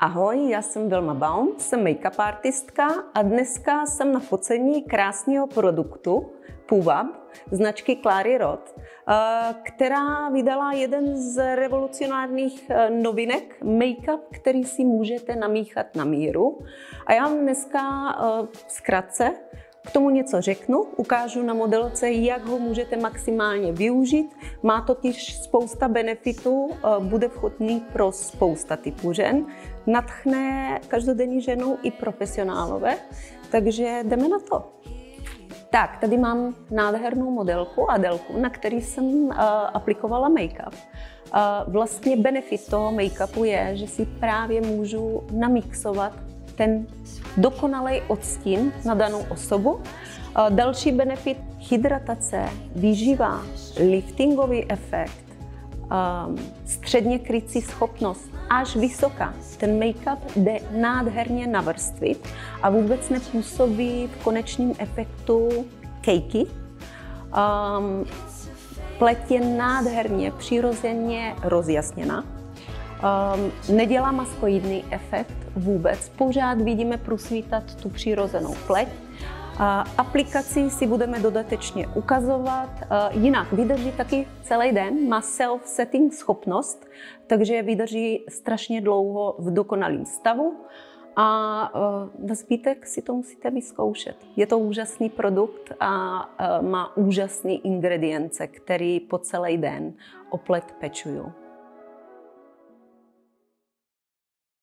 Ahoj, já jsem Vilma Baum, jsem make-up artistka a dneska jsem na focení krásného produktu Puvab značky Clary Rod, která vydala jeden z revolucionárních novinek make-up, který si můžete namíchat na míru. A já vám dneska zkratce k tomu něco řeknu, ukážu na modelce, jak ho můžete maximálně využít. Má totiž spousta benefitů, bude vhodný pro spousta typů žen, nadchne každodenní ženu i profesionálové, takže jdeme na to. Tak, tady mám nádhernou modelku Adelku, na který jsem aplikovala make-up. Vlastně benefit toho make-upu je, že si právě můžu namixovat ten dokonalý odstín na danou osobu. Další benefit: hydratace, výživa, liftingový efekt, středně krycí schopnost, až vysoká. Ten make-up jde nádherně navrstvit a vůbec nepůsobí v konečném efektu cakey. Pleť je nádherně, přirozeně rozjasněná. Nedělá maskoidní efekt vůbec, pořád vidíme prosvítat tu přirozenou pleť. Aplikaci si budeme dodatečně ukazovat, jinak vydrží taky celý den, má self-setting schopnost, takže vydrží strašně dlouho v dokonalém stavu a na zbytek si to musíte vyzkoušet. Je to úžasný produkt a má úžasné ingredience, které po celý den o pleť pečují.